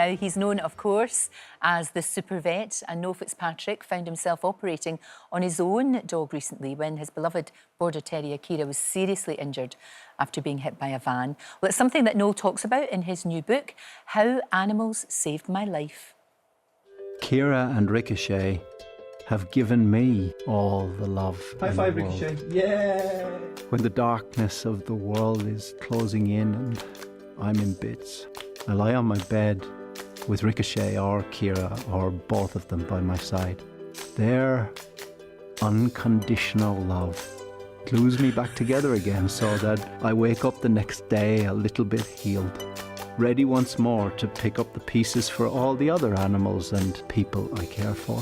now. He's known, of course, as the Supervet, and Noel Fitzpatrick found himself operating on his own dog recently when his beloved Border Terrier Keira was seriously injured after being hit by a van. Well, it's something that Noel talks about in his new book, How Animals Saved My Life. Kiera and Ricochet have given me all the love. High five, Ricochet. Yeah! When the darkness of the world is closing in and I'm in bits, I lie on my bed with Ricochet or Kiera or both of them by my side. Their unconditional love glues me back together again so that I wake up the next day a little bit healed, ready once more to pick up the pieces for all the other animals and people I care for.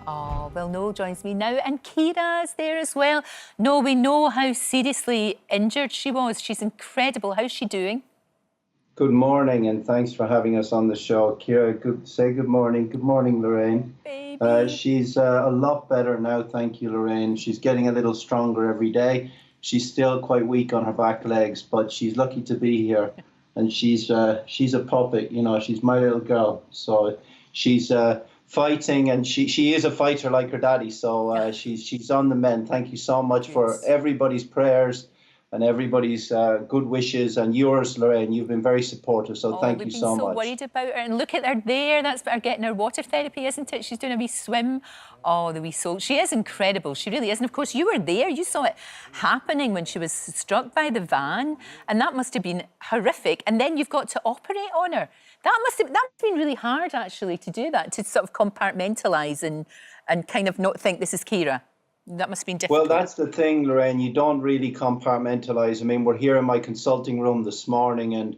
Oh, well, Noel joins me now, and Keira is there as well. Noel, we know how seriously injured she was. She's incredible. How's she doing? Good morning, and thanks for having us on the show. Keira, say good morning. Good morning, Lorraine. Baby. She's a lot better now, thank you, Lorraine. She's getting a little stronger every day. She's still quite weak on her back legs, but she's lucky to be here. And she's a puppet, you know, she's my little girl. So she's fighting, and she is a fighter like her daddy. So she's on the mend. Thank you so much for everybody's prayers and everybody's good wishes, and yours, Lorraine. You've been very supportive, so thank you so much. We've been so worried about her, and look at her there. That's her getting her water therapy, isn't it? She's doing a wee swim. Oh, the wee soul. She is incredible. She really is. And of course, you were there. You saw it happening when she was struck by the van, and that must have been horrific. And then you've got to operate on her. That must have been really hard, actually, to do that, to sort of compartmentalise and kind of not think this is Keira. That must have been difficult. Well, that's the thing, Lorraine. You don't really compartmentalise. I mean, we're here in my consulting room this morning, and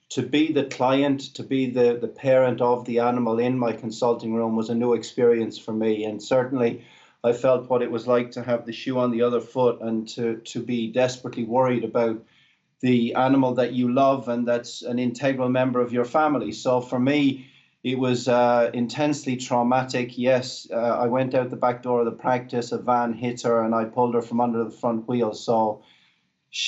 to be the client, to be the parent of the animal in my consulting room was a new experience for me. And certainly I felt what it was like to have the shoe on the other foot and to be desperately worried about the animal that you love and that's an integral member of your family. So for me, it was intensely traumatic. Yes, I went out the back door of the practice, a van hit her, and I pulled her from under the front wheel. So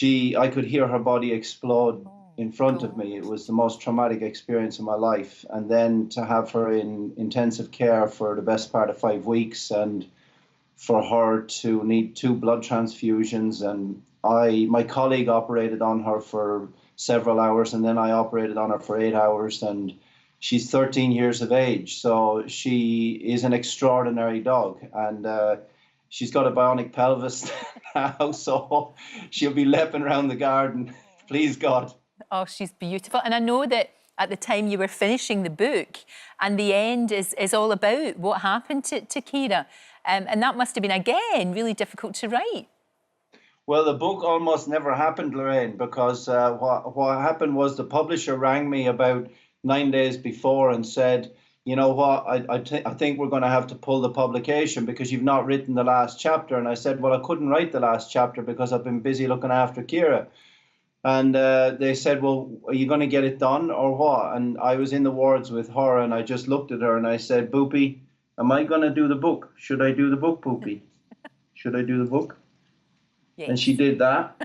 I could hear her body explode in front of me. It was the most traumatic experience of my life. And then to have her in intensive care for the best part of 5 weeks, and for her to need 2 blood transfusions. And my colleague operated on her for several hours, and then I operated on her for 8 hours. And she's 13 years of age, so she is an extraordinary dog, and she's got a bionic pelvis now, so she'll be leaping around the garden, please God. Oh, she's beautiful. And I know that at the time you were finishing the book, and the end is all about what happened to Keira, and that must have been, again, really difficult to write. Well, the book almost never happened, Lorraine, because what happened was the publisher rang me about 9 days before and said, you know what, I think we're going to have to pull the publication because you've not written the last chapter. And I said, well, I couldn't write the last chapter because I've been busy looking after Keira. And they said, well, are you going to get it done or what? And I was in the wards with her, and I just looked at her and I said, Boopy, am I going to do the book? Should I do the book, Boopy? Should I do the book? Yes. And she did that,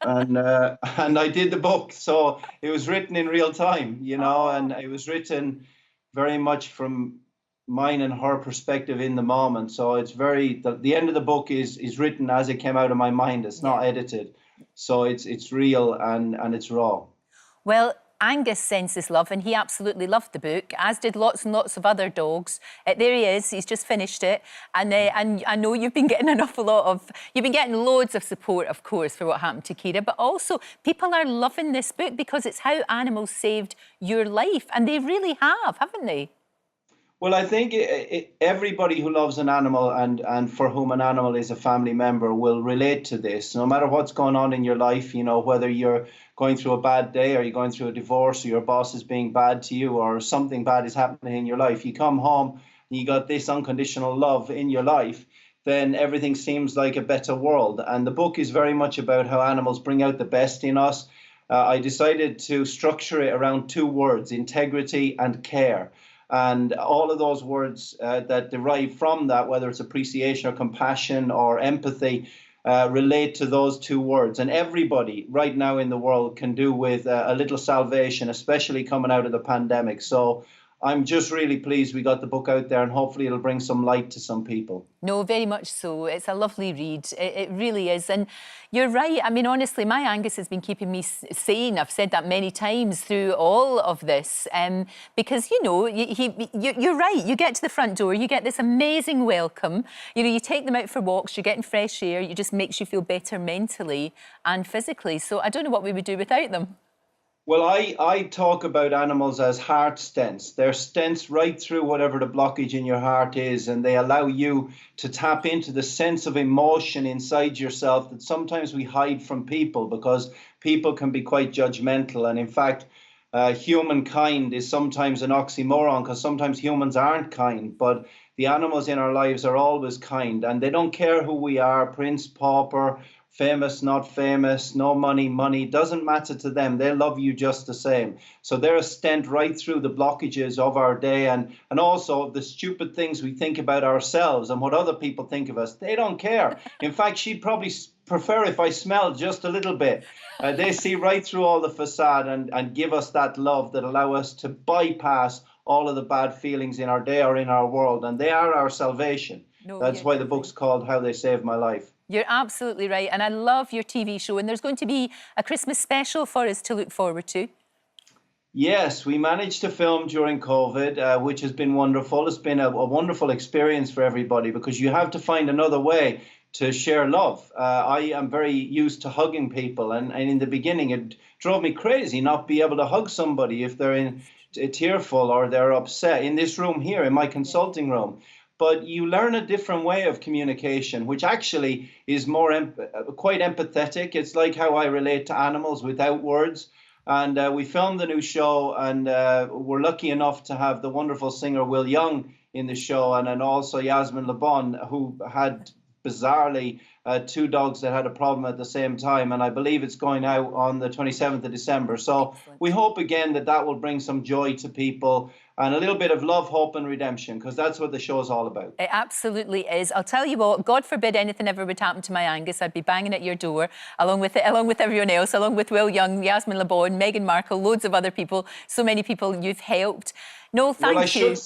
and I did the book. So it was written in real time, you know, and it was written very much from mine and her perspective in the moment. So it's the end of the book is written as it came out of my mind. It's not edited, so it's real and it's raw. Well, Angus sends his love, and he absolutely loved the book, as did lots and lots of other dogs. There he is. He's just finished it, and I know you've been getting you've been getting loads of support, of course, for what happened to Keira, but also people are loving this book because it's how animals saved your life, and they really have, haven't they? Well, I think everybody who loves an animal and for whom an animal is a family member will relate to this. No matter what's going on in your life, you know, whether you're going through a bad day or you're going through a divorce or your boss is being bad to you or something bad is happening in your life, you come home and you got this unconditional love in your life, then everything seems like a better world. And the book is very much about how animals bring out the best in us. I decided to structure it around 2 words, integrity and care. And all of those words that derive from that, whether it's appreciation or compassion or empathy, relate to those two words. And everybody right now in the world can do with a little salvation, especially coming out of the pandemic. So I'm just really pleased we got the book out there, and hopefully it'll bring some light to some people. No, very much so. It's a lovely read. It really is. And you're right. I mean, honestly, my Angus has been keeping me sane. I've said that many times through all of this. Because, you know, you're right. You get to the front door, you get this amazing welcome. You know, you take them out for walks, you're getting fresh air. It just makes you feel better mentally and physically. So I don't know what we would do without them. Well, I talk about animals as heart stents. They're stents right through whatever the blockage in your heart is, and they allow you to tap into the sense of emotion inside yourself that sometimes we hide from people because people can be quite judgmental. And in fact, humankind is sometimes an oxymoron because sometimes humans aren't kind, but the animals in our lives are always kind, and they don't care who we are, prince, pauper, famous, not famous, no money, money, doesn't matter to them. They love you just the same. So they're a stent right through the blockages of our day, and also the stupid things we think about ourselves and what other people think of us. They don't care. In fact, she'd probably prefer if I smelled just a little bit. They see right through all the facade and give us that love that allow us to bypass all of the bad feelings in our day or in our world. And they are our salvation. No, that's why the book's called How They Saved My Life. You're absolutely right. And I love your TV show. And there's going to be a Christmas special for us to look forward to. Yes, we managed to film during COVID, which has been wonderful. It's been a wonderful experience for everybody because you have to find another way to share love. I am very used to hugging people. And in the beginning, it drove me crazy not be able to hug somebody if they're tearful or they're upset. In this room here, in my consulting room. But you learn a different way of communication, which actually is more quite empathetic. It's like how I relate to animals without words. And we filmed the new show, and we're lucky enough to have the wonderful singer Will Young in the show, and then also Yasmin Le Bon, who had bizarrely two dogs that had a problem at the same time. And I believe it's going out on the 27th of December. So we hope again that will bring some joy to people and a little bit of love, hope and redemption, because that's what the show's all about. It absolutely is. I'll tell you what, God forbid anything ever would happen to my Angus, I'd be banging at your door, along with everyone else, along with Will Young, Yasmin Le Bon, Meghan Markle, loads of other people, so many people you've helped. Noel, thank you.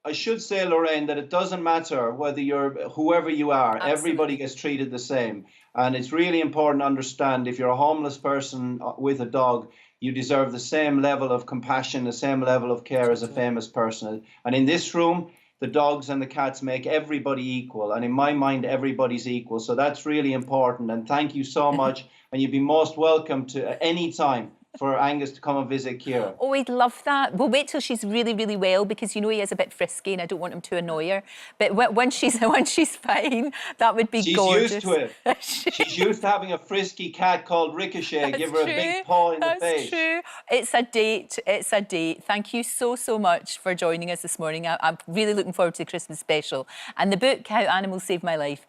I should say, Lorraine, that it doesn't matter whether you're whoever you are. Absolutely. Everybody gets treated the same. And it's really important to understand if you're a homeless person with a dog, you deserve the same level of compassion, the same level of care as a famous person. And in this room, the dogs and the cats make everybody equal. And in my mind, everybody's equal. So that's really important. And thank you so much. And you'd be most welcome to any time for Angus to come and visit Keira. Oh, he'd love that. We'll wait till she's really, really well, because you know he is a bit frisky and I don't want him to annoy her. But once she's fine, that would be gorgeous. She's used to it. She's used to having a frisky cat called Ricochet. Give her a big paw in the face. That's true. It's a date. It's a date. Thank you so, so much for joining us this morning. I'm really looking forward to the Christmas special. And the book, How Animals Saved My Life,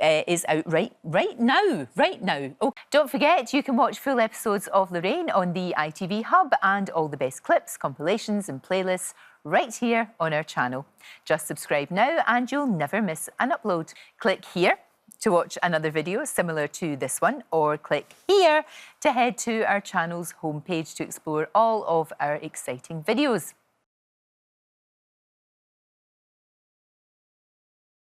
is out right now. Oh, don't forget, you can watch full episodes of Lorraine on the ITV Hub and all the best clips, compilations and playlists right here on our channel. Just subscribe now and you'll never miss an upload. Click here to watch another video similar to this one, or click here to head to our channel's homepage to explore all of our exciting videos.